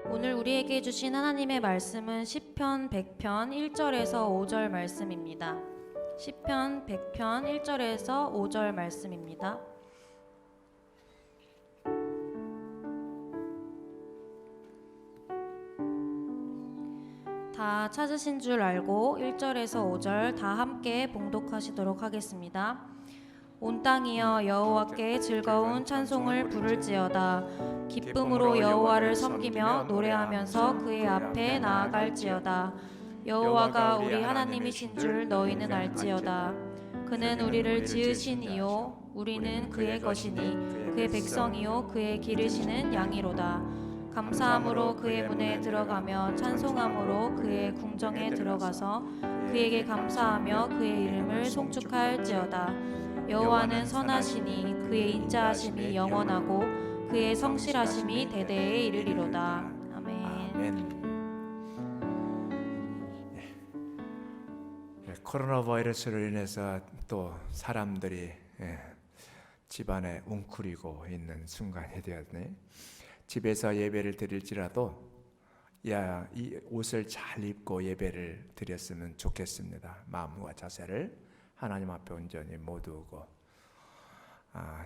오늘 우리에게 주신 하나님의 말씀은 시편 100편 1절에서 5절 말씀입니다. 시편 100편 1절에서 5절 말씀입니다. 다 찾으신 줄 알고 1절에서 5절 다 함께 봉독하시도록 하겠습니다. 온 땅이여 여호와께 즐거운 찬송을 부를지어다. 기쁨으로 여호와를 섬기며 노래하면서 그의 앞에 나아갈지어다. 여호와가 우리 하나님이신 줄 너희는 알지어다. 그는 우리를 지으신 이요 우리는 그의 것이니 그의 백성이요 그의 기르시는 양이로다. 감사함으로 그의 문에 들어가며 찬송함으로 그의 궁정에 들어가서 그에게 감사하며 그의 이름을 송축할지어다. 여호와는 선하시니 그의 인자하심이 영원하고 그의 성실하심이 대대에 이르리로다. 아멘. 아멘. 코로나 바이러스로 인해서 또 사람들이 집안에 웅크리고 있는 순간이 되었네. 집에서 예배를 드릴지라도 이 옷을 잘 입고 예배를 드렸으면 좋겠습니다. 마음과 자세를 하나님 앞에 온전히 모두고.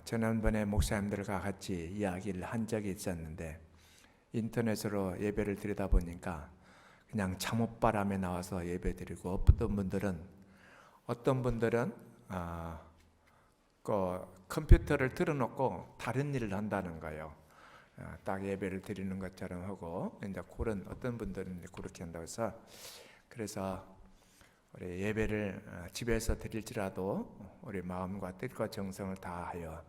지난번에 목사님들과 같이 이야기를 한 적이 있었는데 인터넷으로 예배를 드리다 보니까 그냥 잠옷바람에 나와서 예배 드리고 어떤 분들은 그 컴퓨터를 틀어놓고 다른 일을 한다는 거예요. 딱 예배를 드리는 것처럼 하고 이제 그런 어떤 분들은 그렇게 한다고 해서 그래서 우리 예배를 집에서 드릴지라도 우리 마음과 뜻과 정성을 다하여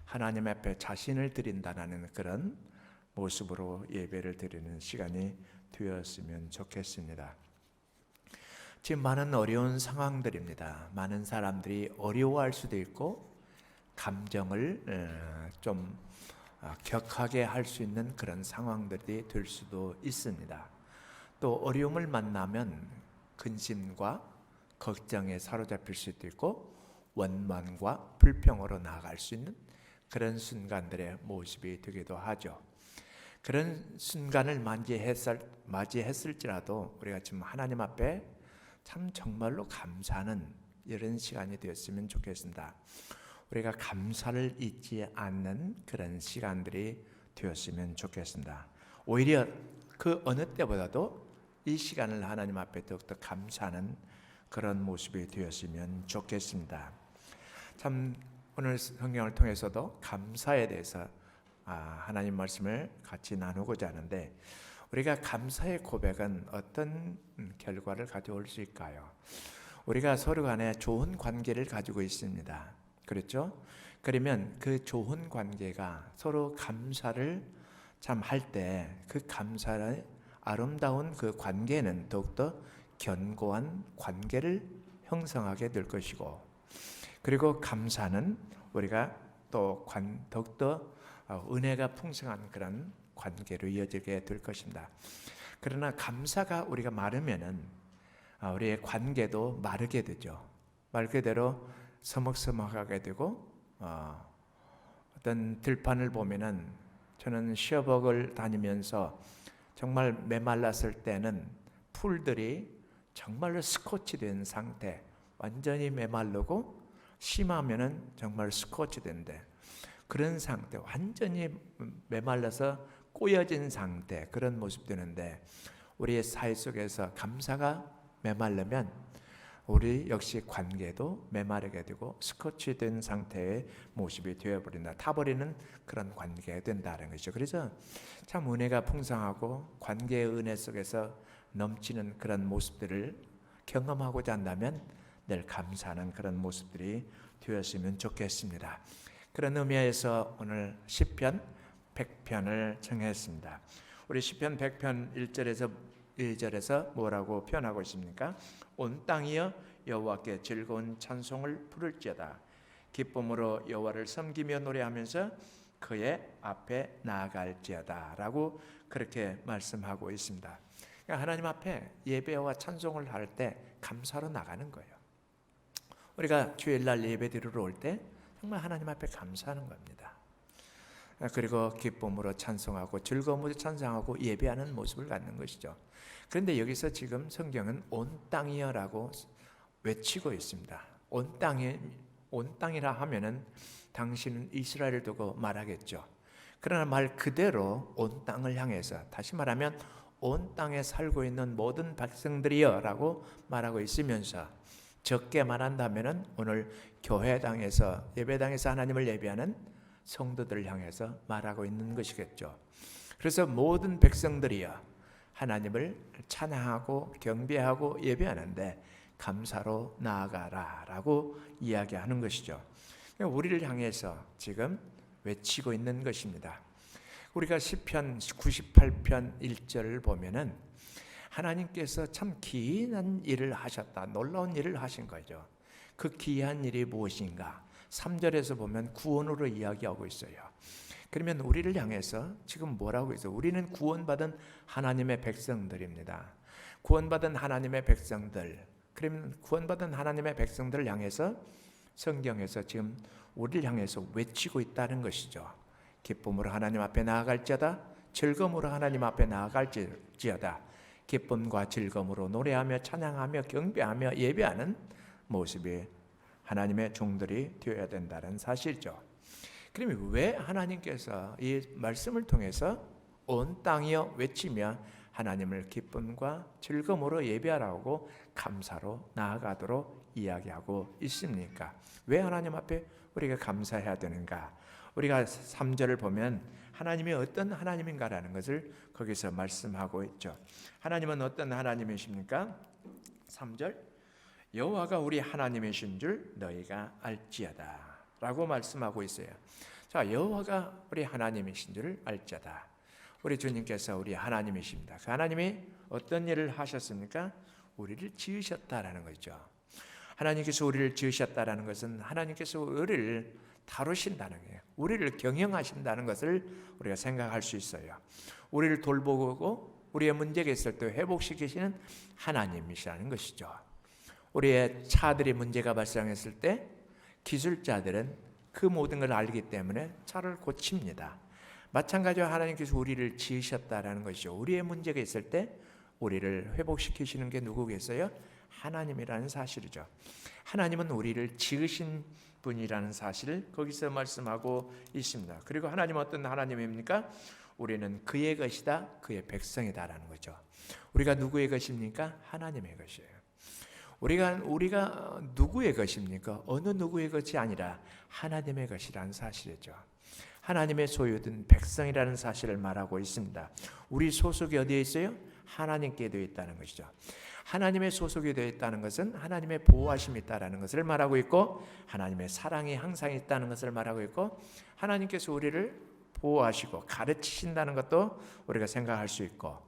하나님 앞에 자신을 드린다는 그런 모습으로 예배를 드리는 시간이 되었으면 좋겠습니다. 지금 많은 어려운 상황들입니다. 많은 사람들이 어려워할 수도 있고 감정을 좀 격하게 할 수 있는 그런 상황들이 될 수도 있습니다. 또 어려움을 만나면 근심과 걱정에 사로잡힐 수도 있고 원망과 불평으로 나아갈 수 있는 그런 순간들의 모습이 되기도 하죠. 그런 순간을 맞이했을지라도 우리가 지금 하나님 앞에 참 정말로 감사하는 이런 시간이 되었으면 좋겠습니다. 우리가 감사를 잊지 않는 그런 시간들이 되었으면 좋겠습니다. 오히려 그 어느 때보다도 이 시간을 하나님 앞에 더욱더 감사하는 그런 모습이 되었으면 좋겠습니다. 참 오늘 성경을 통해서도 감사에 대해서 하나님 말씀을 같이 나누고자 하는데 우리가 감사의 고백은 어떤 결과를 가져올 수 있을까요? 우리가 서로 간에 좋은 관계를 가지고 있습니다. 그렇죠? 그러면 그 좋은 관계가 서로 감사를 참 할 때 그 감사의 아름다운 그 관계는 더욱더 견고한 관계를 형성하게 될 것이고 그리고 감사는 우리가 또 더욱더 은혜가 풍성한 그런 관계로 이어지게 될 것입니다. 그러나 감사가 우리가 마르면은 우리의 관계도 마르게 되죠. 말 그대로 서먹서먹하게 되고 어떤 들판을 보면은 저는 시어벅을 다니면서 정말 메말랐을 때는 풀들이 정말로 스코치 된 상태, 완전히 메말르고 심하면은 정말 스코치 된데 그런 상태, 완전히 메말라서 꼬여진 상태 그런 모습 되는데 우리의 사회 속에서 감사가 메말르면 우리 역시 관계도 메마르게 되고 스코치 된 상태의 모습이 되어버린다. 타버리는 그런 관계가 된다는 것이죠. 그래서 참 은혜가 풍성하고 관계의 은혜 속에서 넘치는 그런 모습들을 경험하고자 한다면 늘 감사하는 그런 모습들이 되었으면 좋겠습니다. 그런 의미에서 오늘 시편 100편을 정했습니다. 우리 시편 100편 1절에서 2절에서 뭐라고 표현하고 있습니까? 온 땅이여 여호와께 즐거운 찬송을 부를지어다. 기쁨으로 여호와를 섬기며 노래하면서 그의 앞에 나아갈지어다 라고 그렇게 말씀하고 있습니다. 그러니까 하나님 앞에 예배와 찬송을 할 때 감사로 나가는 거예요. 우리가 주일날 예배 드리러 올 때 정말 하나님 앞에 감사하는 겁니다. 그리고 기쁨으로 찬송하고 즐거움으로 찬송하고 예배하는 모습을 갖는 것이죠. 그런데 여기서 지금 성경은 온 땅이여라고 외치고 있습니다. 온 땅이라 하면은 당신은 이스라엘을 두고 말하겠죠. 그러나 말 그대로 온 땅을 향해서, 다시 말하면 온 땅에 살고 있는 모든 백성들이여라고 말하고 있으면서, 적게 말한다면은 오늘 교회당에서 예배당에서 하나님을 예배하는 성도들을 향해서 말하고 있는 것이겠죠. 그래서 모든 백성들이여 하나님을 찬양하고 경배하고 예배하는데 감사로 나아가라라고 이야기하는 것이죠. 우리를 향해서 지금 외치고 있는 것입니다. 우리가 시편 98편 1절을 보면은 하나님께서 참 기이한 일을 하셨다, 놀라운 일을 하신 거죠. 그 기이한 일이 무엇인가? 3절에서 보면 구원으로 이야기하고 있어요. 그러면 우리를 향해서 지금 뭐라고 있어요? 우리는 구원받은 하나님의 백성들입니다. 구원받은 하나님의 백성들. 그러면 구원받은 하나님의 백성들을 향해서 성경에서 지금 우리를 향해서 외치고 있다는 것이죠. 기쁨으로 하나님 앞에 나아갈지어다, 즐거움으로 하나님 앞에 나아갈지어다. 기쁨과 즐거움으로 노래하며 찬양하며 경배하며 예배하는 모습이 하나님의 종들이 되어야 된다는 사실이죠. 그러면 왜 하나님께서 이 말씀을 통해서 온 땅이여 외치며 하나님을 기쁨과 즐거움으로 예배하라고 감사로 나아가도록 이야기하고 있습니까? 왜 하나님 앞에 우리가 감사해야 되는가? 우리가 3절을 보면 하나님이 어떤 하나님인가라는 것을 거기서 말씀하고 있죠. 하나님은 어떤 하나님이십니까? 3절, 여호와가 우리 하나님이신 줄 너희가 알지어다 라고 말씀하고 있어요. 자, 여호와가 우리 하나님이신 줄 알지어다. 우리 주님께서 우리 하나님이십니다. 그 하나님이 어떤 일을 하셨습니까? 우리를 지으셨다라는 거죠. 하나님께서 우리를 지으셨다라는 것은 하나님께서 우리를 다루신다는 거예요. 우리를 경영하신다는 것을 우리가 생각할 수 있어요. 우리를 돌보고 우리의 문제가 있을 때 회복시키시는 하나님이시라는 것이죠. 우리의 차들이 문제가 발생했을 때 기술자들은 그 모든 걸 알기 때문에 차를 고칩니다. 마찬가지로 하나님께서 우리를 지으셨다라는 것이죠. 우리의 문제가 있을 때 우리를 회복시키시는 게 누구겠어요? 하나님이라는 사실이죠. 하나님은 우리를 지으신 분이라는 사실을 거기서 말씀하고 있습니다. 그리고 하나님은 어떤 하나님입니까? 우리는 그의 것이다, 그의 백성이다라는 거죠. 우리가 누구의 것입니까? 하나님의 것이에요. 우리가 누구의 것입니까? 어느 누구의 것이 아니라 하나님의 것이라는 사실이죠. 하나님의 소유된 백성이라는 사실을 말하고 있습니다. 우리 소속이 어디에 있어요? 하나님께 되어 있다는 것이죠. 하나님의 소속이 되어 있다는 것은 하나님의 보호하심이 있다는 것을 말하고 있고, 하나님의 사랑이 항상 있다는 것을 말하고 있고, 하나님께서 우리를 보호하시고 가르치신다는 것도 우리가 생각할 수 있고,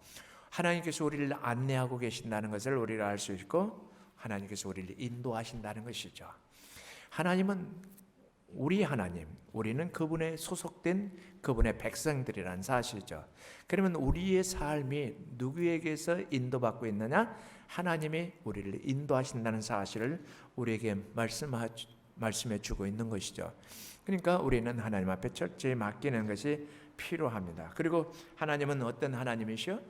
하나님께서 우리를 안내하고 계신다는 것을 우리가 알 수 있고, 하나님께서 우리를 인도하신다는 것이죠. 하나님은 우리 하나님, 우리는 그분의 소속된 그분의 백성들이라는 사실이죠. 그러면 우리의 삶이 누구에게서 인도받고 있느냐? 하나님이 우리를 인도하신다는 사실을 우리에게 말씀해 주고 있는 것이죠. 그러니까 우리는 하나님 앞에 철저히 맡기는 것이 필요합니다. 그리고 하나님은 어떤 하나님이시요?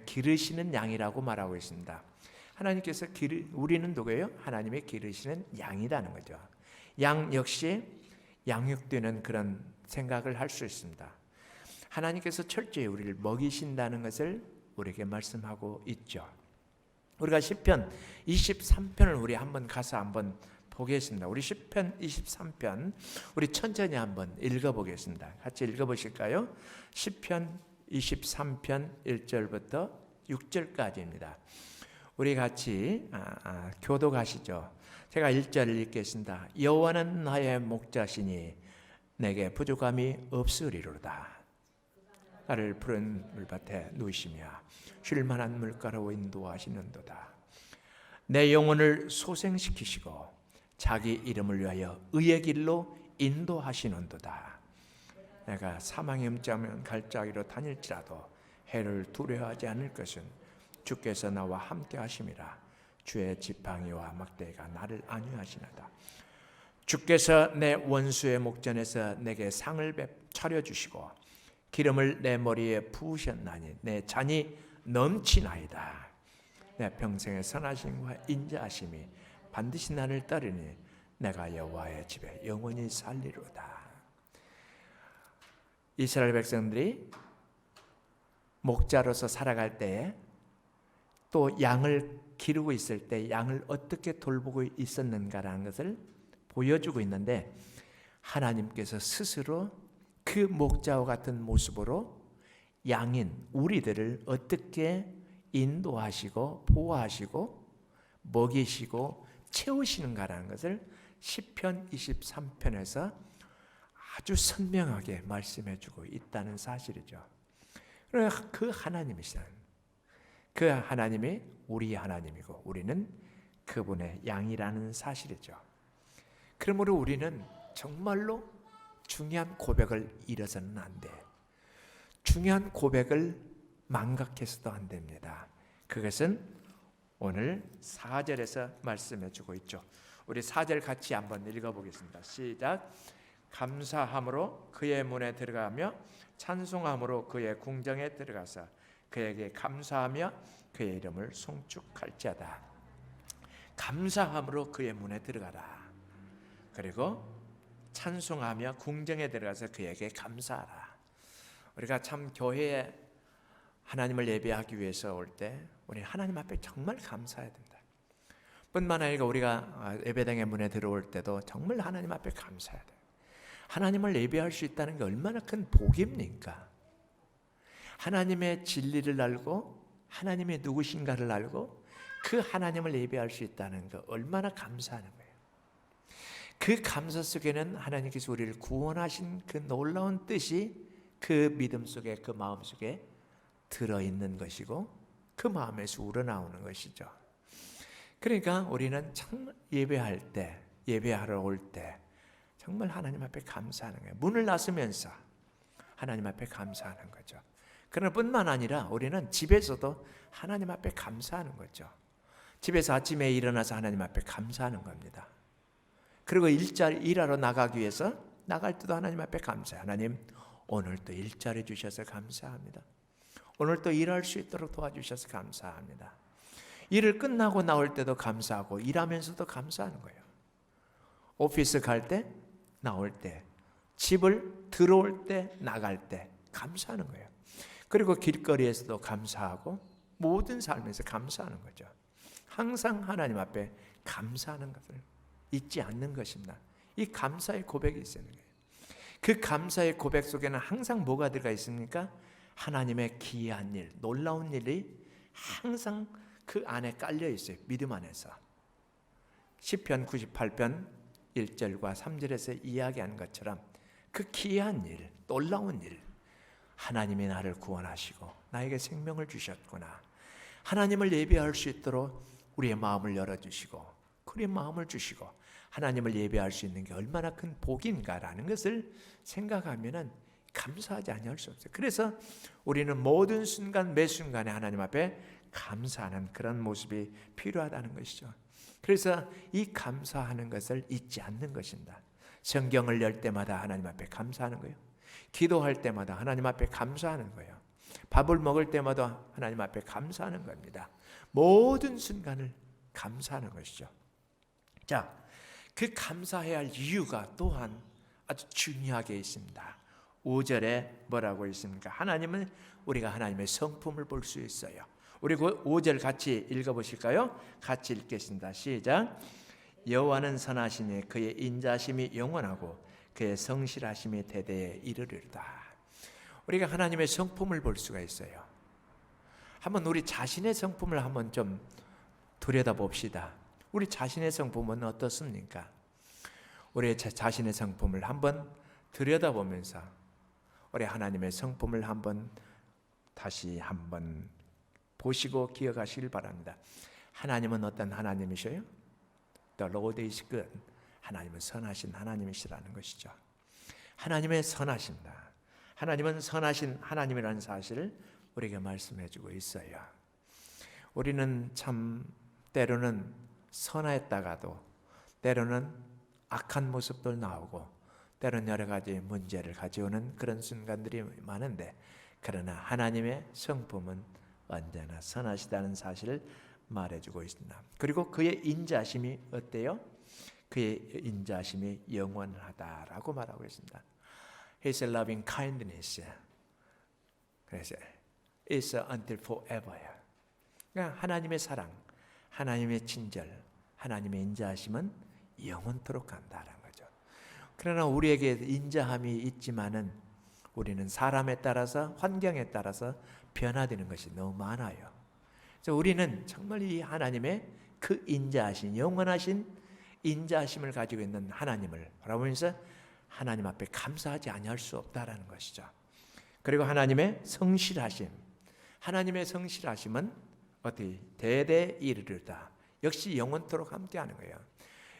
기르시는 양이라고 말하고 있습니다. 하나님께서 우리는 누구예요? 하나님의 기르시는 양이라는 거죠. 양 역시 양육되는 그런 생각을 할 수 있습니다. 하나님께서 철저히 우리를 먹이신다는 것을 우리에게 말씀하고 있죠. 우리가 시편 23편을 우리 한번 가서 한번 보겠습니다. 우리 시편 23편 우리 천천히 한번 읽어보겠습니다. 같이 읽어보실까요? 시편 23편 1절부터 6절까지입니다. 우리 같이 교독하시죠. 제가 1절을 읽겠습니다. 여호와는 나의 목자시니 내게 부족함이 없으리로다. 나를 푸른 물밭에 누이시며 쉴만한 물가로 인도하시는도다. 내 영혼을 소생시키시고 자기 이름을 위하여 의의 길로 인도하시는도다. 내가 사망의 음자면 갈자기로 다닐지라도 해를 두려워하지 않을 것은 주께서 나와 함께 하심이라. 주의 지팡이와 막대기가 나를 안위하시나다. 주께서 내 원수의 목전에서 내게 상을 차려주시고 기름을 내 머리에 부으셨나니 내 잔이 넘치나이다. 내 평생의 선하심과 인자하심이 반드시 나를 따르니 내가 여호와의 집에 영원히 살리로다. 이스라엘 백성들이 목자로서 살아갈 때에 또 양을 기르고 있을 때 양을 어떻게 돌보고 있었는가라는 것을 보여주고 있는데, 하나님께서 스스로 그 목자와 같은 모습으로 양인 우리들을 어떻게 인도하시고 보호하시고 먹이시고 채우시는가라는 것을 시편 23편에서 아주 선명하게 말씀해주고 있다는 사실이죠. 그 하나님이시다. 그 하나님이 우리 하나님이고 우리는 그분의 양이라는 사실이죠. 그러므로 우리는 정말로 중요한 고백을 잃어서는 안 돼. 중요한 고백을 망각해서도 안 됩니다. 그것은 오늘 4절에서 말씀해 주고 있죠. 우리 4절 같이 한번 읽어보겠습니다. 시작. 감사함으로 그의 문에 들어가며 찬송함으로 그의 궁정에 들어가서 그에게 감사하며 그의 이름을 송축할지어다. 감사함으로 그의 문에 들어가라. 그리고 찬송하며 궁정에 들어가서 그에게 감사하라. 우리가 참 교회에 하나님을 예배하기 위해서 올 때 우리 하나님 앞에 정말 감사해야 된다. 뿐만 아니라 우리가 예배당의 문에 들어올 때도 정말 하나님 앞에 감사해야 돼요. 하나님을 예배할 수 있다는 게 얼마나 큰 복입니까? 하나님의 진리를 알고 하나님의 누구신가를 알고 그 하나님을 예배할 수 있다는 거 얼마나 감사하는 거예요. 그 감사 속에는 하나님께서 우리를 구원하신 그 놀라운 뜻이 그 믿음 속에, 그 마음 속에 들어있는 것이고 그 마음에서 우러나오는 것이죠. 그러니까 우리는 정말 예배할 때, 예배하러 올 때 정말 하나님 앞에 감사하는 거예요. 문을 나서면서 하나님 앞에 감사하는 거죠. 그러나 뿐만 아니라 우리는 집에서도 하나님 앞에 감사하는 거죠. 집에서 아침에 일어나서 하나님 앞에 감사하는 겁니다. 그리고 일하러 나가기 위해서 나갈 때도 하나님 앞에 감사해요. 하나님, 오늘 또 일자리 주셔서 감사합니다. 오늘 또 일할 수 있도록 도와주셔서 감사합니다. 일을 끝나고 나올 때도 감사하고 일하면서도 감사하는 거예요. 오피스 갈 때, 나올 때, 집을 들어올 때, 나갈 때 감사하는 거예요. 그리고 길거리에서도 감사하고 모든 삶에서 감사하는 거죠. 항상 하나님 앞에 감사하는 것을 잊지 않는 것입니다. 이 감사의 고백이 있는 거예요. 그 감사의 고백 속에는 항상 뭐가 들어가 있습니까? 하나님의 기이한 일, 놀라운 일이 항상 그 안에 깔려 있어요. 믿음 안에서. 시편 98편 1절과 3절에서 이야기한 것처럼 그 기이한 일, 놀라운 일, 하나님이 나를 구원하시고 나에게 생명을 주셨구나. 하나님을 예배할 수 있도록 우리의 마음을 열어주시고 우리의 마음을 주시고 하나님을 예배할 수 있는 게 얼마나 큰 복인가라는 것을 생각하면 감사하지 아니할 수 없어요. 그래서 우리는 모든 순간 매 순간에 하나님 앞에 감사하는 그런 모습이 필요하다는 것이죠. 그래서 이 감사하는 것을 잊지 않는 것입니다. 성경을 열 때마다 하나님 앞에 감사하는 거예요. 기도할 때마다 하나님 앞에 감사하는 거예요. 밥을 먹을 때마다 하나님 앞에 감사하는 겁니다. 모든 순간을 감사하는 것이죠. 자, 그 감사해야 할 이유가 또한 아주 중요하게 있습니다. 5절에 뭐라고 있습니까? 하나님은 우리가 하나님의 성품을 볼 수 있어요. 우리 5절 같이 읽어보실까요? 같이 읽겠습니다. 시작. 여호와는 선하시니 그의 인자심이 영원하고 그의 성실하심이 대대에 이르리로다. 우리가 하나님의 성품을 볼 수가 있어요. 한번 우리 자신의 성품을 한번 좀 들여다봅시다. 우리 자신의 성품은 어떻습니까? 우리 자신의 성품을 한번 들여다보면서 우리 하나님의 성품을 한번 다시 한번 보시고 기억하시길 바랍니다. 하나님은 어떤 하나님이셔요? The Lord is good. 하나님은 선하신 하나님이시라는 것이죠. 하나님의 선하십니다. 하나님은 선하신 하나님이라는 사실을 우리에게 말씀해 주고 있어요. 우리는 참 때로는 선했다가도 때로는 악한 모습들 나오고 때로는 여러 가지 문제를 가져오는 그런 순간들이 많은데, 그러나 하나님의 성품은 언제나 선하시다는 사실을 말해주고 있습니다. 그리고 그의 인자심이 어때요? 그의 인자심이 영원하다라고 말하고 있습니다. His loving kindness, 그래서 is until forever. 그러니까 하나님의 사랑, 하나님의 친절, 하나님의 인자하심은 영원토록 간다는 거죠. 그러나 우리에게 인자함이 있지만은 우리는 사람에 따라서, 환경에 따라서 변화되는 것이 너무 많아요. 그래서 우리는 정말 이 하나님의 그 인자하신, 영원하신 인자하심을 가지고 있는 하나님을 바라보면서 하나님 앞에 감사하지 아니할 수 없다라는 것이죠. 그리고 하나님의 성실하심, 하나님의 성실하심은 어디 대대 이르르다, 역시 영원토록 함께하는 거예요.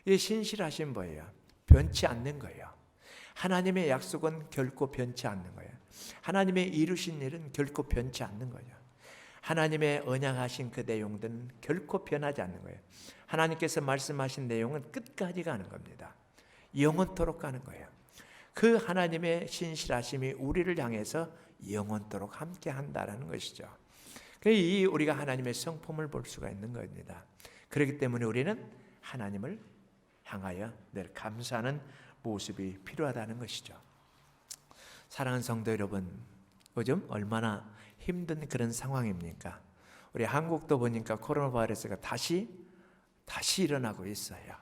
이 신실하신 뭐예요? 변치 않는 거예요. 하나님의 약속은 결코 변치 않는 거예요. 하나님의 이루신 일은 결코 변치 않는 거예요. 하나님의 언약하신 그 내용들은 결코 변하지 않는 거예요. 하나님께서 말씀하신 내용은 끝까지 가는 겁니다. 영원토록 가는 거예요. 그 하나님의 신실하심이 우리를 향해서 영원토록 함께 한다는 것이죠. 이 우리가 하나님의 성품을 볼 수가 있는 겁니다. 그렇기 때문에 우리는 하나님을 향하여 늘 감사하는 모습이 필요하다는 것이죠. 사랑하는 성도 여러분, 요즘 얼마나 힘든 그런 상황입니까? 우리 한국도 보니까 코로나 바이러스가 다시 일어나고 있어요.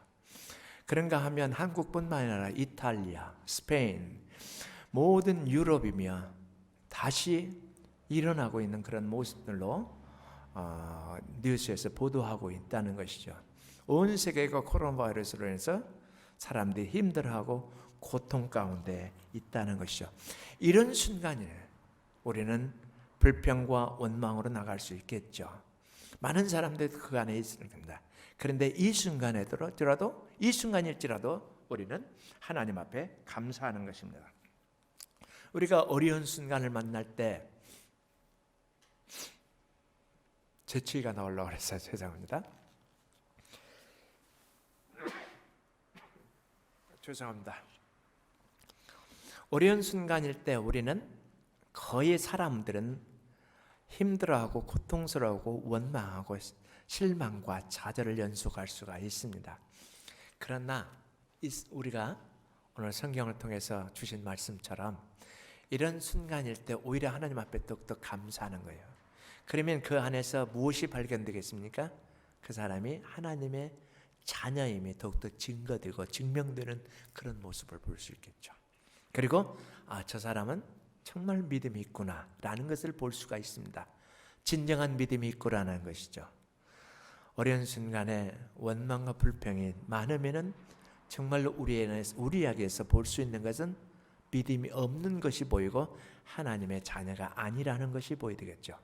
그런가 하면 한국뿐만 아니라 이탈리아, 스페인, 모든 유럽이며 다시 일어나고 있는 그런 모습들로 뉴스에서 보도하고 있다는 것이죠. 온 세계가 코로나 바이러스로 인해서 사람들이 힘들어하고 고통 가운데 있다는 것이죠. 이런 순간에 우리는 불평과 원망으로 나갈 수 있겠죠. 많은 사람들이 그 안에 있을 겁니다. 그런데 이 순간일지라도 우리는 하나님 앞에 감사하는 것입니다. 우리가 어려운 순간을 만날 때, 재치가 나오려고 그랬어요. 죄송합니다. 어려운 순간일 때 우리는 거의 사람들은 힘들어하고 고통스러워하고 원망하고 실망과 좌절을 연속할 수가 있습니다. 그러나 우리가 오늘 성경을 통해서 주신 말씀처럼 이런 순간일 때 오히려 하나님 앞에 더욱더 감사하는 거예요. 그러면 그 안에서 무엇이 발견되겠습니까? 그 사람이 하나님의 자녀임이 더욱더 증거되고 증명되는 그런 모습을 볼 수 있겠죠. 그리고 저 사람은 정말 믿음이 있구나 라는 것을 볼 수가 있습니다. 진정한 믿음이 있구나라는 것이죠. 어려운 순간에 원망과 불평이 많으면은 정말로 우리에게서 볼 수 있는 것은 믿음이 없는 것이 보이고 하나님의 자녀가 아니라는 것이 보여지겠죠.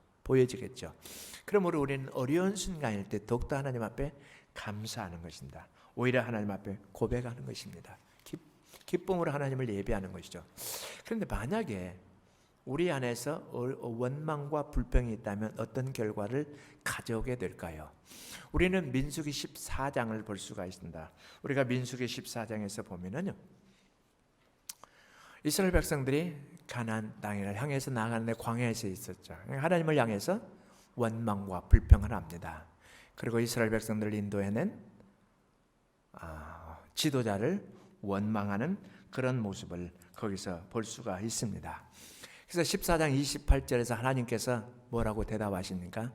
그러므로 우리는 어려운 순간일 때 더욱더 하나님 앞에 감사하는 것입니다. 오히려 하나님 앞에 고백하는 것입니다. 기쁨으로 하나님을 예배하는 것이죠. 그런데 만약에 우리 안에서 원망과 불평이 있다면 어떤 결과를 가져오게 될까요? 우리는 민수기 14장을 볼 수가 있습니다. 우리가 민수기 14장에서 보면은요, 이스라엘 백성들이 가나안 땅을 향해서 나가는데 광야에서 있었죠. 하나님을 향해서 원망과 불평을 합니다. 그리고 이스라엘 백성들을 인도해낸 지도자를 원망하는 그런 모습을 거기서 볼 수가 있습니다. 그래서 14장 28절에서 하나님께서 뭐라고 대답하십니까?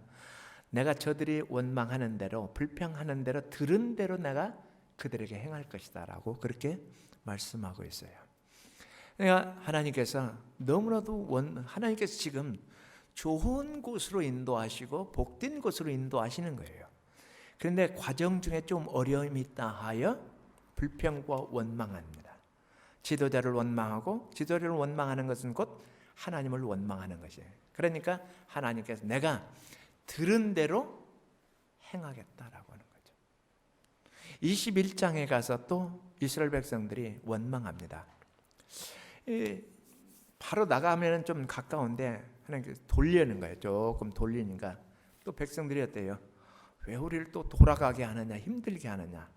내가 저들이 원망하는 대로, 불평하는 대로, 들은 대로 내가 그들에게 행할 것이다 라고 그렇게 말씀하고 있어요. 그러니까 하나님께서 너무나도 하나님께서 지금 좋은 곳으로 인도하시고 복된 곳으로 인도하시는 거예요. 그런데 과정 중에 좀 어려움이 있다 하여 불평과 원망합니다. 지도자를 원망하고, 지도자를 원망하는 것은 곧 하나님을 원망하는 것이에요. 그러니까 하나님께서 내가 들은 대로 행하겠다라고 하는 거죠. 21장에 가서 또 이스라엘 백성들이 원망합니다. 바로 나가면 좀 가까운데 하나님께서 돌리는 거예요. 조금 돌리니까 또 백성들이 어때요? 왜 우리를 또 돌아가게 하느냐, 힘들게 하느냐,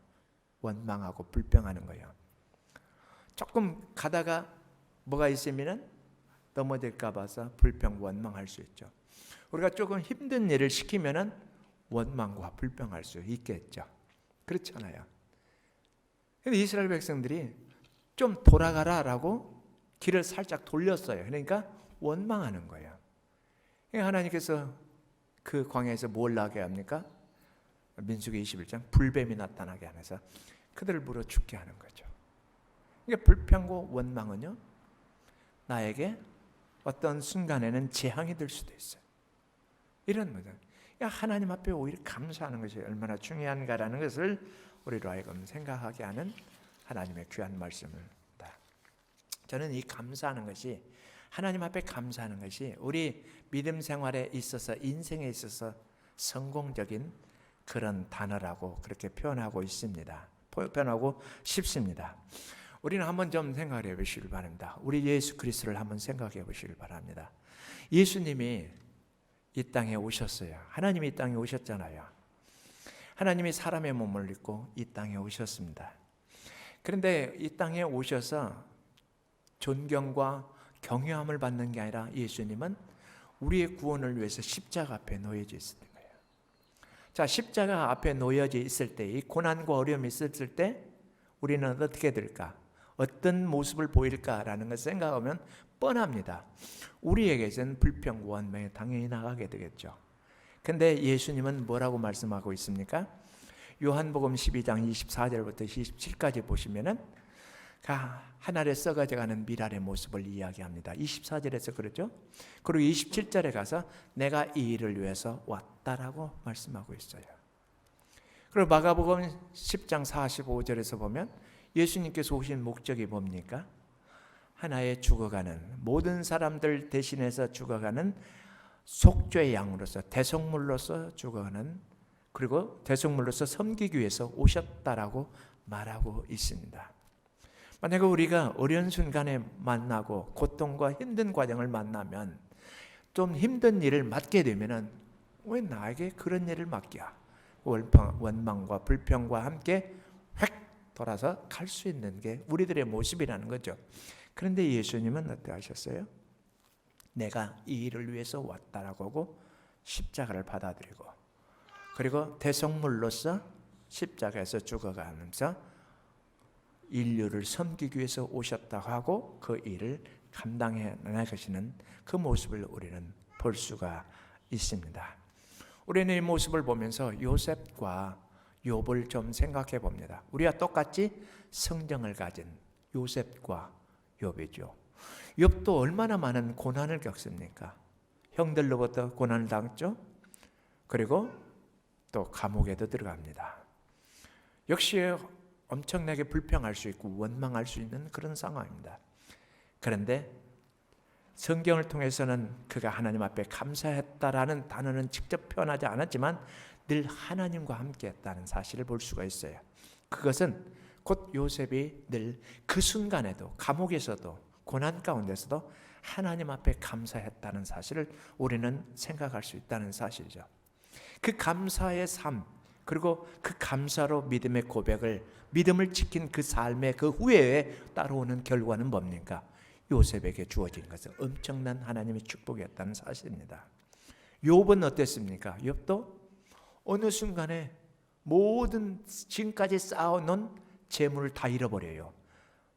원망하고 불평하는 거예요. 조금 가다가 뭐가 있으면 넘어질까 봐서 불평, 원망할 수 있죠. 우리가 조금 힘든 일을 시키면은 원망과 불평할 수 있겠죠. 그렇잖아요. 근데 이스라엘 백성들이 좀 돌아가라라고 길을 살짝 돌렸어요. 그러니까 원망하는 거예요. 그러니까 하나님께서 그 광야에서 뭘 나게 합니까? 민수기 21장 불뱀이 나타나게 하면서 그들을 물어 죽게 하는 거죠. 그러니까 불평과 원망은요, 나에게 어떤 순간에는 재앙이 될 수도 있어요. 이런 거죠. 그러니까 하나님 앞에 오히려 감사하는 것이 얼마나 중요한가라는 것을 우리로 하여금 생각하게 하는 하나님의 귀한 말씀입니다. 저는 이 감사하는 것이, 하나님 앞에 감사하는 것이 우리 믿음 생활에 있어서, 인생에 있어서 성공적인 그런 단어라고 그렇게 표현하고 있습니다. 표현하고 싶습니다. 우리는 한번 좀 생각해 보시길 바랍니다. 우리 예수 그리스도를 한번 생각해 보시길 바랍니다. 예수님이 이 땅에 오셨어요. 하나님이 이 땅에 오셨잖아요. 하나님이 사람의 몸을 입고 이 땅에 오셨습니다. 그런데 이 땅에 오셔서 존경과 경외함을 받는 게 아니라 예수님은 우리의 구원을 위해서 십자가 앞에 놓여져 있었던 거예요. 자, 십자가 앞에 놓여져 있을 때, 이 고난과 어려움이 있었을 때 우리는 어떻게 될까? 어떤 모습을 보일까라는 것을 생각하면 뻔합니다. 우리에게는 불평, 원망이 당연히 나가게 되겠죠. 근데 예수님은 뭐라고 말씀하고 있습니까? 요한복음 12장 24절부터 27까지 보시면은 하늘에 썩어져가는 미랄의 모습을 이야기합니다. 24절에서 그러죠. 그리고 27절에 가서 내가 이 일을 위해서 왔다라고 말씀하고 있어요. 그리고 마가복음 10장 45절에서 보면 예수님께서 오신 목적이 뭡니까? 하나의 죽어가는, 모든 사람들 대신해서 죽어가는 속죄의 양으로서, 대속물로서 죽어가는, 그리고 대속물로서 섬기기 위해서 오셨다라고 말하고 있습니다. 만약에 우리가 어려운 순간에 만나고 고통과 힘든 과정을 만나면, 좀 힘든 일을 맡게 되면은 왜 나에게 그런 일을 맡겨? 원망과 불평과 함께 획 돌아서 갈 수 있는 게 우리들의 모습이라는 거죠. 그런데 예수님은 어떻게 하셨어요? 내가 이 일을 위해서 왔다라고 하고 십자가를 받아들이고, 그리고 대속물로서 십자가에서 죽어가면서 인류를 섬기기 위해서 오셨다고 하고 그 일을 감당해 나가시는 그 모습을 우리는 볼 수가 있습니다. 우리는 이 모습을 보면서 요셉과 욥을 좀 생각해 봅니다. 우리와 똑같이 성정을 가진 요셉과 욥이죠. 욥도 얼마나 많은 고난을 겪습니까? 형들로부터 고난을 당했죠. 그리고 또 감옥에도 들어갑니다. 역시 엄청나게 불평할 수 있고 원망할 수 있는 그런 상황입니다. 그런데 성경을 통해서는 그가 하나님 앞에 감사했다라는 단어는 직접 표현하지 않았지만 늘 하나님과 함께 했다는 사실을 볼 수가 있어요. 그것은 곧 요셉이 늘 그 순간에도, 감옥에서도, 고난 가운데서도 하나님 앞에 감사했다는 사실을 우리는 생각할 수 있다는 사실이죠. 그 감사의 삶, 그리고 그 감사로 믿음의 고백을, 믿음을 지킨 그 삶의 그 후에 따라오는 결과는 뭡니까? 요셉에게 주어진 것은 엄청난 하나님의 축복이었다는 사실입니다. 욥은 어땠습니까? 욥도 어느 순간에 모든 지금까지 쌓아놓은 재물을 다 잃어버려요.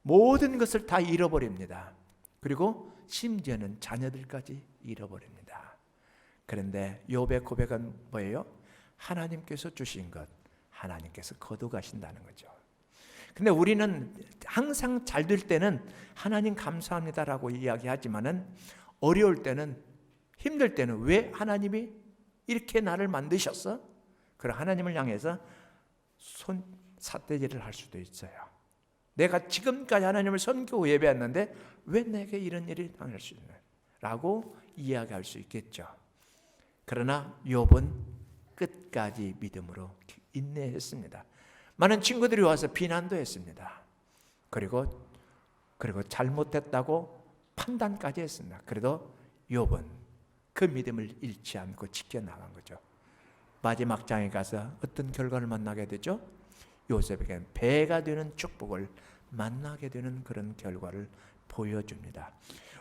모든 것을 다 잃어버립니다. 그리고 심지어는 자녀들까지 잃어버립니다. 그런데 욥의 고백은 뭐예요? 하나님께서 주신 것, 하나님께서 거두가신다는 거죠. 근데 우리는 항상 잘 될 때는 하나님 감사합니다라고 이야기하지만은 어려울 때는, 힘들 때는 왜 하나님이 이렇게 나를 만드셨어? 그럼 하나님을 향해서 삿대질을 할 수도 있어요. 내가 지금까지 하나님을 섬기고 예배했는데 왜 내게 이런 일이 당할 수 있나? 라고 이야기할 수 있겠죠. 그러나 욥은 끝까지 믿음으로 인내했습니다. 많은 친구들이 와서 비난도 했습니다. 그리고 잘못했다고 판단까지 했습니다. 그래도 욥은 그 믿음을 잃지 않고 지켜나간 거죠. 마지막 장에 가서 어떤 결과를 만나게 되죠? 요셉에게 배가 되는 축복을 만나게 되는 그런 결과를 보여줍니다.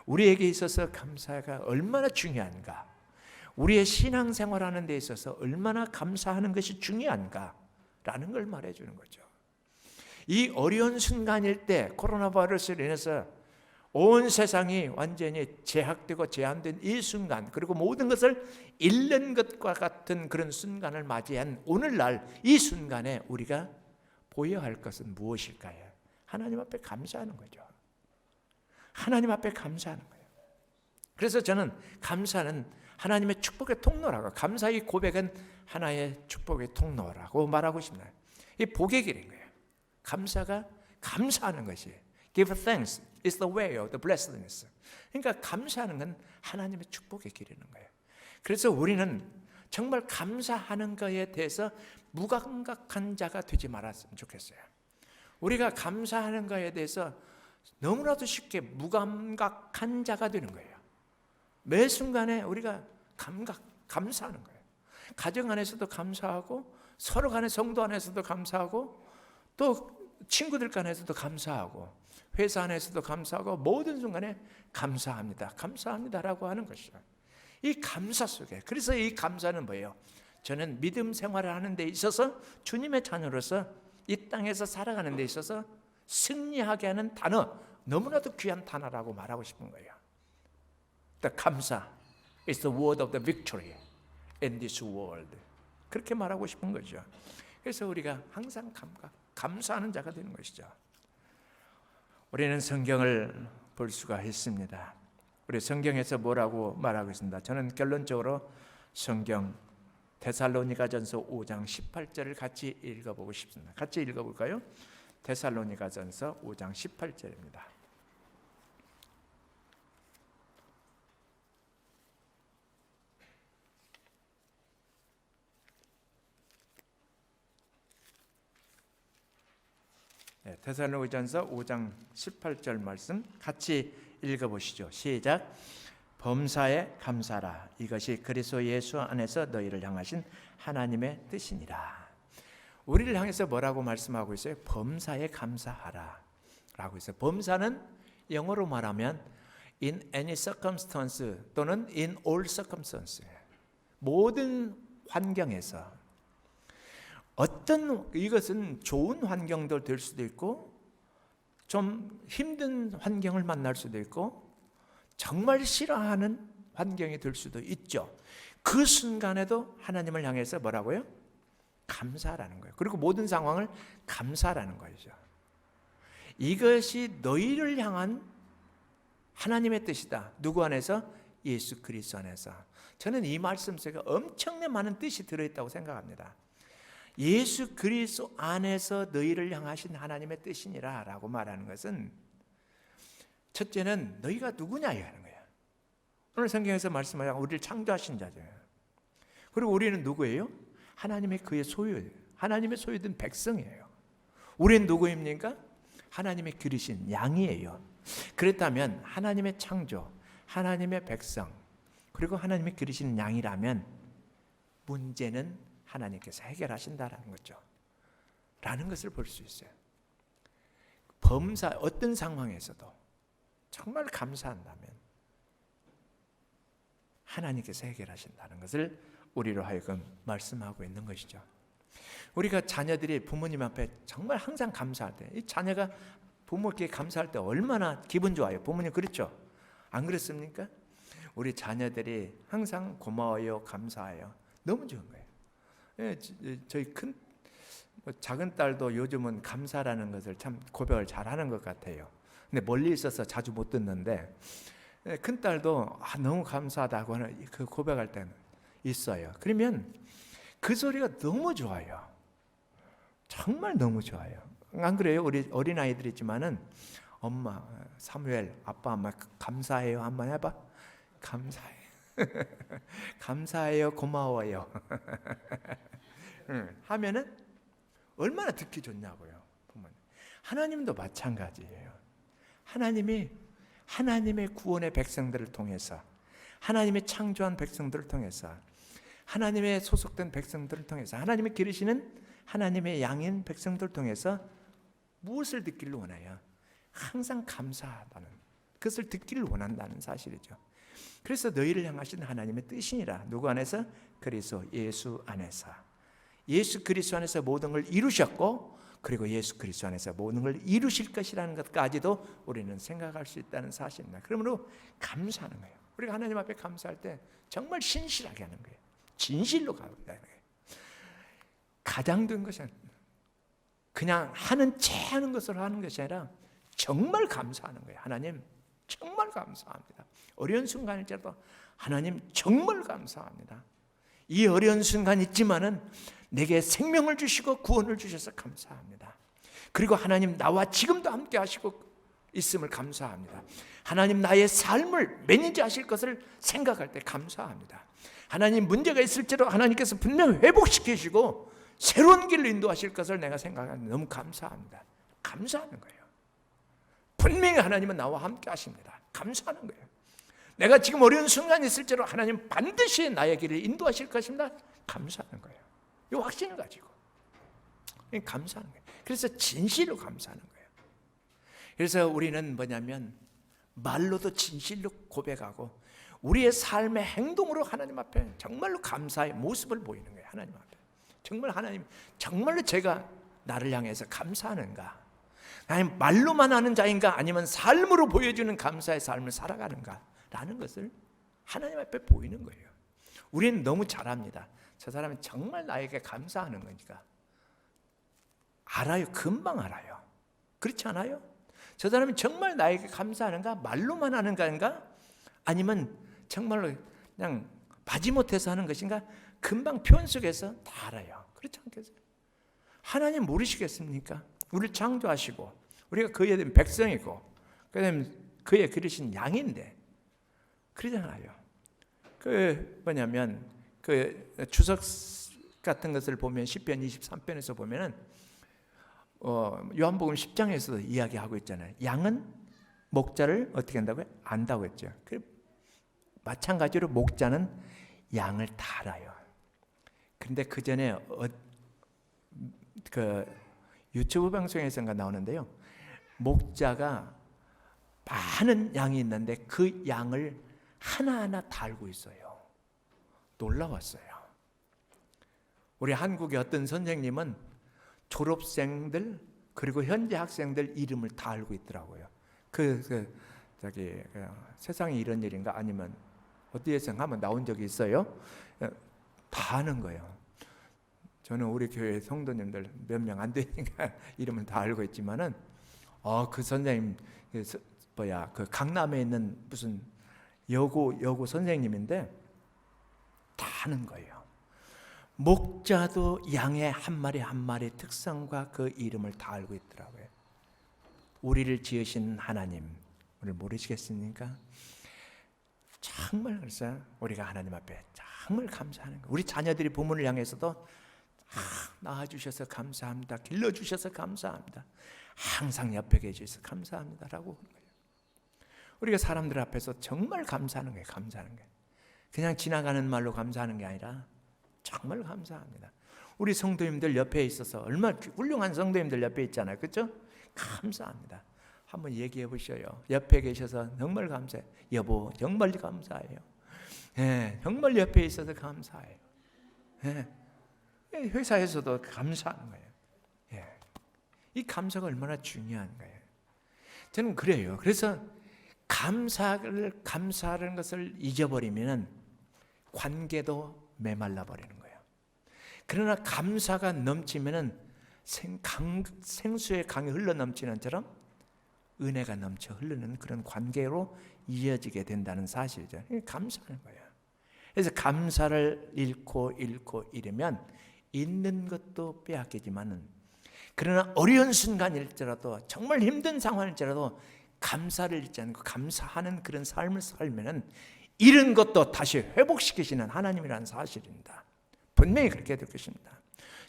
우리에게 있어서 감사가 얼마나 중요한가, 우리의 신앙생활하는 데 있어서 얼마나 감사하는 것이 중요한가라는 걸 말해주는 거죠. 이 어려운 순간일 때, 코로나 바이러스로 인해서 온 세상이 완전히 제약되고 제한된 이 순간, 그리고 모든 것을 잃는 것과 같은 그런 순간을 맞이한 오늘날 이 순간에 우리가 보여야 할 것은 무엇일까요? 하나님 앞에 감사하는 거죠. 하나님 앞에 감사하는 거예요. 그래서 저는 감사는 하나님의 축복의 통로라고, 감사의 고백은 하나의 축복의 통로라고 말하고 싶나요? 이 복의 길인 거예요. 감사가 감사하는 것이, give thanks is the way of the blessedness. 그러니까 감사하는 건 하나님의 축복의 길이는 거예요. 그래서 우리는 정말 감사하는 것에 대해서 무감각한 자가 되지 말았으면 좋겠어요. 우리가 감사하는 것에 대해서 너무나도 쉽게 무감각한 자가 되는 거예요. 매 순간에 우리가 감사하는 거예요. 가정 안에서도 감사하고, 서로 간의 성도 안에서도 감사하고, 또 친구들 간에서도 감사하고, 회사 안에서도 감사하고, 모든 순간에 감사합니다, 감사합니다라고 하는 것이죠. 이 감사 속에, 그래서 이 감사는 뭐예요? 저는 믿음 생활을 하는 데 있어서, 주님의 자녀로서 이 땅에서 살아가는 데 있어서 승리하게 하는 단어, 너무나도 귀한 단어라고 말하고 싶은 거예요. The 감사 is the word of the victory in this world. 그렇게 말하고 싶은 거죠. 그래서 우리가 항상 감사하는 자가 되는 것이죠. 우리는 성경을 볼 수가 있습니다. 우리 성경에서 뭐라고 말하고 있습니다. 저는 결론적으로 성경 데살로니가전서 5장 18절을 같이 읽어보고 싶습니다. 같이 읽어볼까요? 데살로니가전서 5장 18절입니다. 데살로니가전서 5장 18절 말씀 같이 읽어보시죠. 시작. 범사에 감사라. 이것이 그리스도 예수 안에서 너희를 향하신 하나님의 뜻이니라. 우리를 향해서 뭐라고 말씀하고 있어요? 범사에 감사하라 라고 있어요. 범사는 영어로 말하면 in any circumstance 또는 in all circumstance, 모든 환경에서, 어떤, 이것은 좋은 환경도 될 수도 있고 좀 힘든 환경을 만날 수도 있고 정말 싫어하는 환경이 될 수도 있죠. 그 순간에도 하나님을 향해서 뭐라고요? 감사라는 거예요. 그리고 모든 상황을 감사라는 거죠. 이것이 너희를 향한 하나님의 뜻이다. 누구 안에서? 예수 그리스도 안에서. 저는 이 말씀 속에 엄청나게 많은 뜻이 들어있다고 생각합니다. 예수 그리스도 안에서 너희를 향하신 하나님의 뜻이니라 라고 말하는 것은, 첫째는 너희가 누구냐 하는 거예요. 오늘 성경에서 말씀하자 우리를 창조하신 자죠. 그리고 우리는 누구예요? 하나님의 그의 소유예요. 하나님의 소유된 백성이에요. 우리는 누구입니까? 하나님의 기르신 양이에요. 그렇다면 하나님의 창조, 하나님의 백성, 그리고 하나님의 기르신 양이라면 문제는 하나님께서 해결하신다라는 거죠. 라는 것을 볼 수 있어요. 범사, 어떤 상황에서도 정말 감사한다면 하나님께서 해결하신다는 것을 우리로 하여금 말씀하고 있는 것이죠. 우리가 자녀들이 부모님 앞에 정말 항상 감사할 때, 이 자녀가 부모께 감사할 때 얼마나 기분 좋아요. 부모님 그렇죠? 안 그렇습니까? 우리 자녀들이 항상 고마워요, 감사해요. 너무 좋은 거예요. 저희 작은 딸도 요즘은 감사라는 것을 참 고백을 잘하는 것 같아요. 근데 멀리 있어서 자주 못 듣는데, 큰 딸도 너무 감사하다고 하는 그 고백할 때는 있어요. 그러면 그 소리가 너무 좋아요. 정말 너무 좋아요. 안 그래요? 우리 어린아이들 있지만은 엄마, 사무엘, 아빠, 엄마 감사해요 한번 해봐. 감사해. 감사해요, 고마워요. 하면은 얼마나 듣기 좋냐고요. 부모님. 하나님도 마찬가지예요. 하나님이 하나님의 구원의 백성들을 통해서, 하나님의 창조한 백성들을 통해서, 하나님의 소속된 백성들을 통해서, 하나님의 기르시는 하나님의 양인 백성들을 통해서 무엇을 듣기를 원해요? 항상 감사하다는 그것을 듣기를 원한다는 사실이죠. 그래서 너희를 향하신 하나님의 뜻이니라. 누구 안에서? 그리스도 예수 안에서. 예수 그리스도 안에서 모든 걸 이루셨고, 그리고 예수 그리스도 안에서 모든 걸 이루실 것이라는 것까지도 우리는 생각할 수 있다는 사실입니다. 그러므로 감사하는 거예요. 우리가 하나님 앞에 감사할 때 정말 신실하게 하는 거예요. 진실로 가는 거예요. 가장된 것은 그냥 하는 체 하는 것으로 하는 것이 아니라 정말 감사하는 거예요. 하나님 정말 감사합니다. 어려운 순간일지라도 하나님 정말 감사합니다. 이 어려운 순간 있지만은 내게 생명을 주시고 구원을 주셔서 감사합니다. 그리고 하나님 나와 지금도 함께 하시고 있음을 감사합니다. 하나님 나의 삶을 매니지하실 것을 생각할 때 감사합니다. 하나님 문제가 있을지라도 하나님께서 분명 회복시키시고 새로운 길로 인도하실 것을 내가 생각하는데 너무 감사합니다. 감사하는 거예요. 분명히 하나님은 나와 함께 하십니다. 감사하는 거예요. 내가 지금 어려운 순간이 있을지라도 하나님 반드시 나의 길을 인도하실 것입니다. 감사하는 거예요. 이 확신을 가지고 감사하는 거예요. 그래서 진실로 감사하는 거예요. 그래서 우리는 뭐냐면 말로도 진실로 고백하고 우리의 삶의 행동으로 하나님 앞에 정말로 감사의 모습을 보이는 거예요. 하나님 앞에 정말 하나님 정말로 제가 나를 향해서 감사하는가, 아니면 말로만 하는 자인가, 아니면 삶으로 보여주는 감사의 삶을 살아가는가라는 것을 하나님 앞에 보이는 거예요. 우리는 너무 잘합니다. 저 사람이 정말 나에게 감사하는 거니까 알아요. 금방 알아요. 그렇지 않아요? 저 사람이 정말 나에게 감사하는가, 말로만 하는가, 아니면 정말로 그냥 마지못해서 하는 것인가, 금방 표현 속에서 다 알아요. 그렇지 않겠어요? 하나님 모르시겠습니까? 우리를 창조하시고 우리가 그에 대한 백성이고 그다음에 그의 기르신 양인데 그러잖아요. 그 뭐냐면 그 주석 같은 것을 보면 시편 23편에서 보면은 요한복음 10장에서도 이야기하고 있잖아요. 양은 목자를 어떻게 한다고요? 안다고 했죠. 마찬가지로 목자는 양을 다 알아요. 그런데 그 전에 그 유튜브 방송에서인가 나오는데요. 목자가 많은 양이 있는데 그 양을 하나하나 다 알고 있어요. 놀라웠어요. 우리 한국의 어떤 선생님은 졸업생들 그리고 현재 학생들 이름을 다 알고 있더라고요. 세상에 이런 일인가, 아니면 어디에서 한번 나온 적이 있어요? 다 아는 거예요. 저는 우리 교회 성도님들 몇 명 안 되니까 이름은 다 알고 있지만은 그 선생님 그 강남에 있는 무슨 여고 선생님인데 다 아는 거예요. 목자도 양의 한 마리 한 마리 특성과 그 이름을 다 알고 있더라고요. 우리를 지으신 하나님을 모르시겠습니까? 정말 그래서 우리가 하나님 앞에 정말 감사하는 거예요. 우리 자녀들이 부모를 향해서도 낳아주셔서 감사합니다. 길러주셔서 감사합니다. 항상 옆에 계셔서 감사합니다라고 하는 거예요. 우리가 사람들 앞에서 정말 감사하는 거예요. 감사하는 거예요. 그냥 지나가는 말로 감사하는 게 아니라 정말 감사합니다. 우리 성도님들 옆에 있어서 얼마나 훌륭한 성도님들 옆에 있잖아요. 그렇죠? 감사합니다. 한번 얘기해 보셔요. 옆에 계셔서 정말 감사해요. 여보 정말 감사해요. 정말 옆에 있어서 감사해요. 회사에서도 감사하는 거예요. 이 감사가 얼마나 중요한 거예요. 저는 그래요. 그래서 감사하는 것을 잊어버리면 관계도 메말라 버리는 거예요. 그러나 감사가 넘치면은 생수의 강이 흘러 넘치는 것처럼 은혜가 넘쳐 흐르는 그런 관계로 이어지게 된다는 사실이죠. 감사하는 거예요. 그래서 감사를 잃고 이러면 있는 것도 빼앗기지만은, 그러나 어려운 순간일지라도 정말 힘든 상황일지라도 감사를 잊지 않고 감사하는 그런 삶을 살면은 잃은 것도 다시 회복시키시는 하나님이라는 사실입니다. 분명히 그렇게 될 것입니다.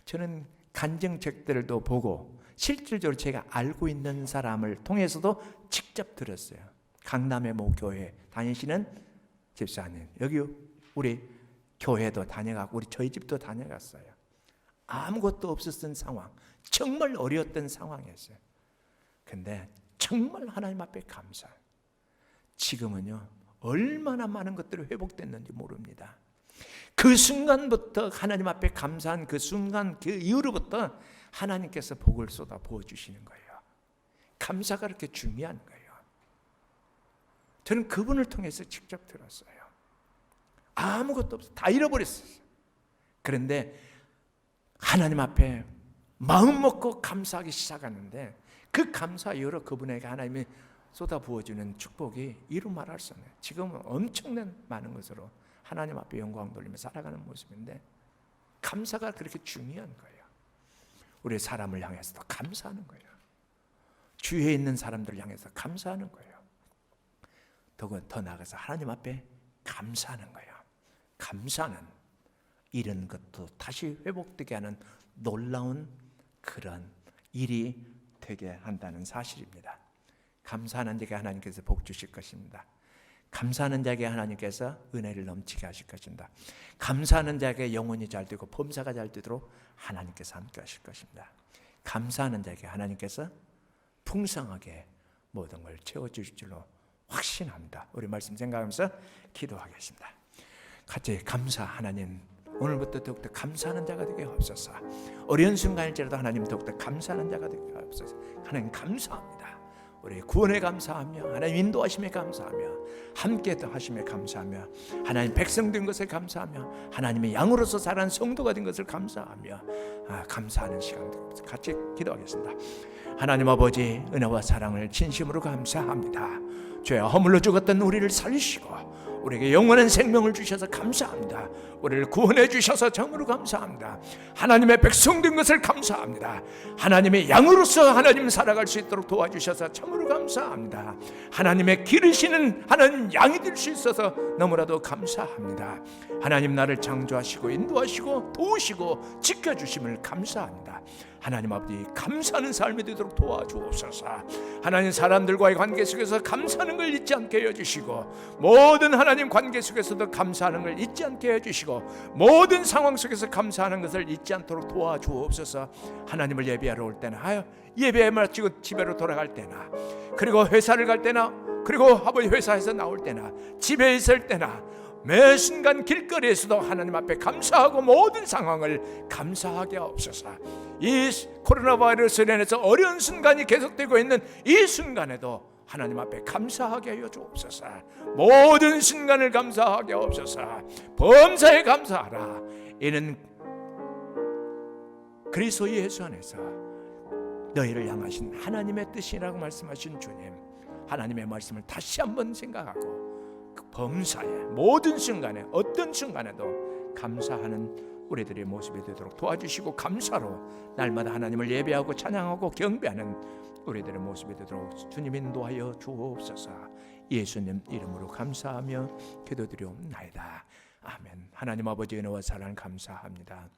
저는 간증책들도 보고 실질적으로 제가 알고 있는 사람을 통해서도 직접 들었어요. 강남의 모 교회 다니시는 집사님, 여기 우리 교회도 다녀가고 저희 집도 다녀갔어요. 아무것도 없었던 상황, 정말 어려웠던 상황이었어요. 근데 정말 하나님 앞에 감사. 지금은요 얼마나 많은 것들이 회복됐는지 모릅니다. 그 순간부터 하나님 앞에 감사한 그 순간 그 이후로부터 하나님께서 복을 쏟아 부어주시는 거예요. 감사가 그렇게 중요한 거예요. 저는 그분을 통해서 직접 들었어요. 아무것도 없어, 다 잃어버렸어요. 그런데 하나님 앞에 마음 먹고 감사하기 시작하는데 그 감사 이후로 그분에게 하나님이 쏟아 부어주는 축복이 이루 말할 수 없네요. 지금은 엄청난 많은 것으로 하나님 앞에 영광 돌리며 살아가는 모습인데 감사가 그렇게 중요한 거예요. 우리 사람을 향해서도 감사하는 거예요. 주위에 있는 사람들을 향해서 감사하는 거예요. 더 나아가서 하나님 앞에 감사하는 거예요. 감사는 잃은 것도 다시 회복되게 하는 놀라운 그런 일이 되게 한다는 사실입니다. 감사하는 자에게 하나님께서 복 주실 것입니다. 감사하는 자에게 하나님께서 은혜를 넘치게 하실 것입니다. 감사하는 자에게 영혼이 잘 되고 범사가 잘 되도록 하나님께서 함께 하실 것입니다. 감사하는 자에게 하나님께서 풍성하게 모든 걸 채워주실 줄로 확신합니다. 우리 말씀 생각하면서 기도하겠습니다. 같이 감사 하나님, 오늘부터 더욱더 감사하는 자가 되게 하옵소서. 어려운 순간일지라도 하나님 더욱더 감사하는 자가 되게 하옵소서. 하나님 감사합니다. 우리 구원에 감사하며 하나님 인도하심에 감사하며 함께 하심에 감사하며 하나님 백성 된 것에 감사하며 하나님의 양으로서 자란 성도가 된 것을 감사하며 감사하는 시간 같이 기도하겠습니다. 하나님 아버지, 은혜와 사랑을 진심으로 감사합니다. 죄와 허물로 죽었던 우리를 살리시고 우리에게 영원한 생명을 주셔서 감사합니다. 우리를 구원해 주셔서 정으로 감사합니다. 하나님의 백성 된 것을 감사합니다. 하나님의 양으로서 하나님 살아갈 수 있도록 도와주셔서 정으로 감사합니다. 하나님의 기르시는 하나님 양이 될 수 있어서 너무나도 감사합니다. 하나님 나를 창조하시고 인도하시고 도우시고 지켜주심을 감사합니다. 하나님 아버지, 감사하는 삶이 되도록 도와주옵소서. 하나님 사람들과의 관계 속에서 감사하는 걸 잊지 않게 해주시고 모든 하나님 관계 속에서도 감사하는 걸 잊지 않게 해주시고 모든 상황 속에서 감사하는 것을 잊지 않도록 도와주옵소서. 하나님을 예배하러 올 때나 예배에 마치고 집에로 돌아갈 때나 그리고 회사를 갈 때나 그리고 아버지 회사에서 나올 때나 집에 있을 때나 매 순간 길거리에서도 하나님 앞에 감사하고 모든 상황을 감사하게 하옵소서. 이 코로나 바이러스로 인해서 어려운 순간이 계속되고 있는 이 순간에도 하나님 앞에 감사하게 하여 주옵소서. 모든 순간을 감사하게 하옵소서. 범사에 감사하라. 이는 그리스도 예수 안에서 너희를 향하신 하나님의 뜻이라고 말씀하신 주님, 하나님의 말씀을 다시 한번 생각하고 그 범사에 모든 순간에 어떤 순간에도 감사하는 우리들의 모습이 되도록 도와주시고 감사로 날마다 하나님을 예배하고 찬양하고 경배하는 우리들의 모습이 되도록 주님 인도하여 주옵소서. 예수님 이름으로 감사하며 기도드리옵나이다. 아멘. 하나님 아버지 은혜와 사랑 감사합니다.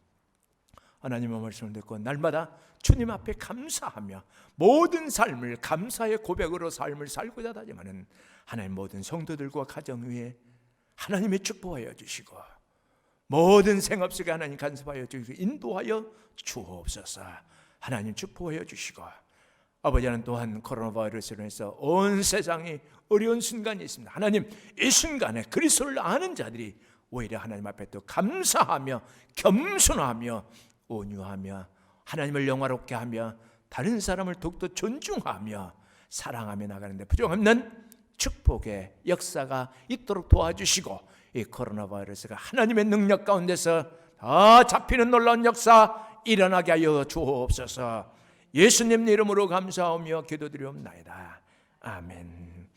하나님의 말씀을 듣고 날마다 주님 앞에 감사하며 모든 삶을 감사의 고백으로 삶을 살고자 하지만은 하나님 모든 성도들과 가정 위에 하나님의 축복하여 주시고 모든 생업 속에 하나님 간섭하여 주시고 인도하여 주옵소서. 하나님 축복하여 주시고 아버지는 또한 코로나 바이러스로 해서 온 세상이 어려운 순간이 있습니다. 하나님 이 순간에 그리스도를 아는 자들이 오히려 하나님 앞에 또 감사하며 겸손하며 온유하며 하나님을 영화롭게 하며 다른 사람을 더욱더 존중하며 사랑하며 나가는데 부족없는 축복의 역사가 있도록 도와주시고 이 코로나 바이러스가 하나님의 능력 가운데서 다 잡히는 놀라운 역사 일어나게 하여 주옵소서. 예수님 이름으로 감사하며 기도드리옵나이다. 아멘.